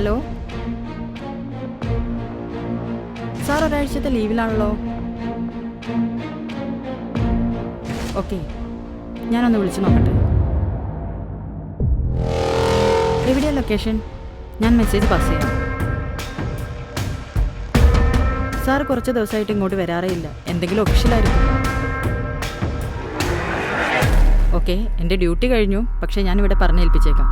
Hello sir, ഒരാഴ്ചത്തെ ലീവിലാണല്ലോ. Okay, ഞാനൊന്ന് വിളിച്ചു നോക്കട്ടെ. എവിടെയാണ് ലൊക്കേഷൻ? ഞാൻ മെസ്സേജ് പാസ് ചെയ്യാം. സാർ കുറച്ച് ദിവസമായിട്ട് ഇങ്ങോട്ട് വരാറേ ഇല്ല. എന്തെങ്കിലും ഒഫീഷ്യലായിരിക്കും. ഓക്കെ, എൻ്റെ ഡ്യൂട്ടി കഴിഞ്ഞു. പക്ഷേ ഞാനിവിടെ പറഞ്ഞേൽപ്പിച്ചേക്കാം.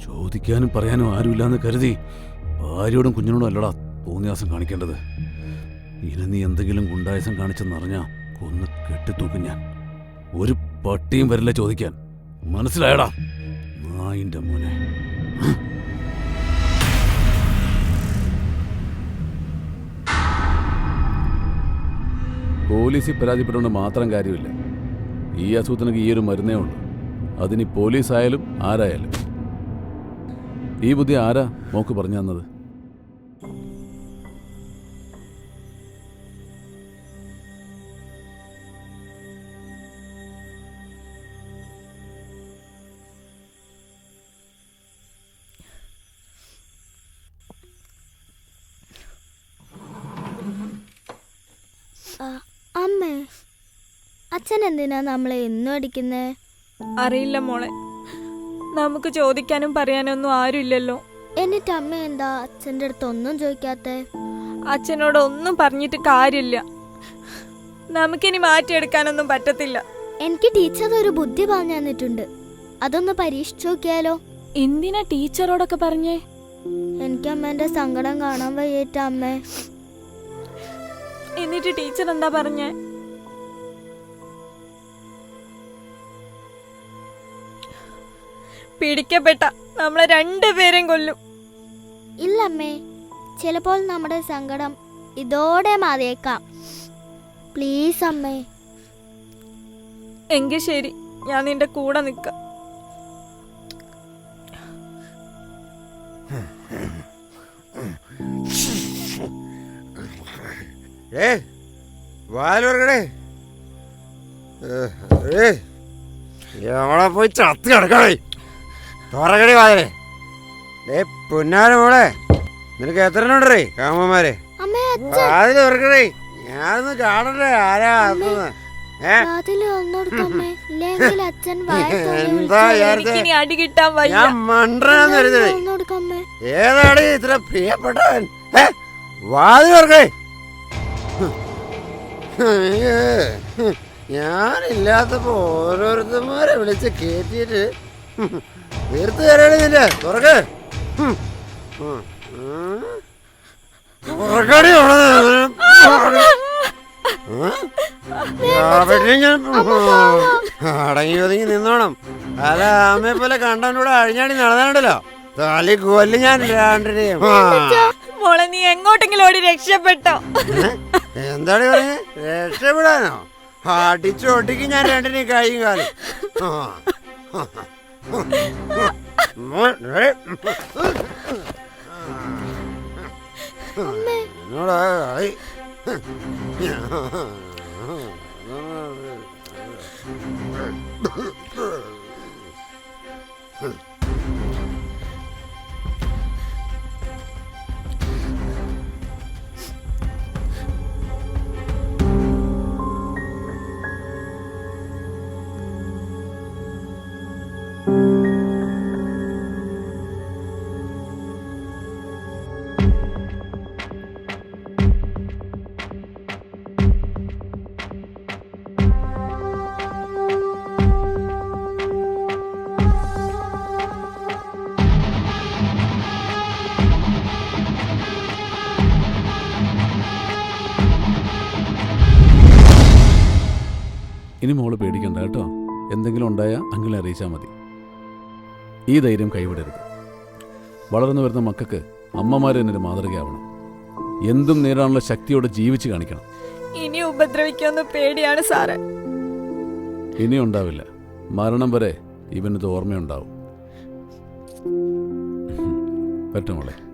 ചോദിക്കാനും പറയാനും ആരുമില്ലാന്ന് കരുതി ഭാര്യയോടും കുഞ്ഞിനോടും അല്ലടാ തോന്നിയാസം കാണിക്കേണ്ടത്. ഇനി നീ എന്തെങ്കിലും ഗുണ്ടായസം കാണിച്ചെന്നറിഞ്ഞാ കൊന്ന് കെട്ടിത്തൂക്കും ഞാൻ. ഒരു പട്ടിയും വരില്ല ചോദിക്കാൻ. മനസ്സിലായടാ നായിന്റെ മോനെ? പോലീസിൽ പരാതിപ്പെട്ടുകൊണ്ട് മാത്രം കാര്യമില്ല. ഈ അസുഖത്തിനൊക്കെ ഈ ഒരു മരുന്നേ ഉള്ളൂ. അതിനി പോലീസായാലും ആരായാലും. ഈ ബുദ്ധി ആരാ മോക്ക് പറഞ്ഞു തന്നത്? അമ്മേ, അച്ഛൻ എന്തിനാ നമ്മളെ എന്നും അടിക്കുന്നേ? അറിയില്ല മോളെ, നമുക്ക് ചോദിക്കാനും പറയാനൊന്നും ആരുമില്ലല്ലോ. എന്നിട്ട് അമ്മ എന്താ അച്ഛൻ്റെ അടുത്ത് ഒന്നും ചോദിക്കാത്തെ? അച്ഛനോട് ഒന്നും പറഞ്ഞിട്ട് കാര്യമില്ല. നമുക്കിനി മാറ്റിയെടുക്കാനൊന്നും പറ്റത്തില്ല. എനിക്ക് ടീച്ചർ ഒരു ബുദ്ധി പറഞ്ഞു തന്നിട്ടുണ്ട്. അതൊന്ന് പരീക്ഷിച്ചു നോക്കിയാലോ? എന്തിനാ ടീച്ചറോടൊക്കെ പറഞ്ഞേ? എനിക്ക് അമ്മേന്റെ സങ്കടം കാണാൻ വയ്യേറ്റ അമ്മേ. എന്നിട്ട് ടീച്ചർ എന്താ പറഞ്ഞേ? പിടിക്കപ്പെട്ട നമ്മളെ രണ്ടുപേരെയും കൊല്ലും. ഇല്ലമ്മേ, ചിലപ്പോൾ നമ്മുടെ സങ്കടം ഇതോടെ മാറിയേക്കാം. പ്ലീസ് അമ്മേ. എങ്കിൽ ശരി, ഞാൻ നിന്റെ കൂടെ നിൽക്കാം. എവിടെ പോയി ചത്തി കിടക്കണേ? തുറകടി വാതിലേ. പൊന്നാര മോളെ, നിനക്ക് എത്ര ഉണ്ടേ കാമന്മാരെ? വാതില് തുറക്കണേ, ഞാനൊന്ന് കാണണ്ടേ ആരാ? ഞാൻ മണ്ടനാന്ന് കരുതേ. ഏതാടി ഇത്ര പ്രിയപ്പെട്ടവൻ? വാതില് തുറക്കണേ. ഞാനില്ലാത്തപ്പോ ഓരോരുത്തന്മാരെ വിളിച്ച് കേറ്റിട്ട് തീർത്ത് തരണില്ല. തുറക്ക്. അടങ്ങി ഒതുങ്ങി നിന്നോണം. അല്ല അമ്മയെ പോലെ കണ്ടവനൂടെ അഴിഞ്ഞാടി നടന്നാണ്ടല്ലോ തലി കൊല്ലി ഞാൻ രണ്ടിനെയും. മോളെ, നീ എങ്ങോട്ടെങ്കിലും ഓടി രക്ഷപ്പെട്ടോ? എന്താണ് പറഞ്ഞേ? രക്ഷപ്പെടാനോ? അടിച്ചൊട്ടിക്ക് ഞാൻ രണ്ടിനെയും കൈയും കാലും. എന്നോടാ കളി. ഇനി മോള് പേടിക്കണ്ട കേട്ടോ. എന്തെങ്കിലും ഉണ്ടായാൽ അങ്കിളെ അറിയിച്ചാൽ മതി. ഈ ധൈര്യം കൈവിടരുത്. വളർന്നു വരുന്ന മക്കൾക്ക് അമ്മമാർ തന്നെ ഒരു മാതൃകയാവണം. എന്തും നേരിടാനുള്ള ശക്തിയോടെ ജീവിച്ച് കാണിക്കണം. ഇനി ഉപദ്രവിക്കുമെന്ന് പേടിയാണ് സാറ്. ഇനിയും ഉണ്ടാവില്ല. മരണം വരെ ഇവനിത് ഓർമ്മയുണ്ടാവും. പറ്റുമോളെ?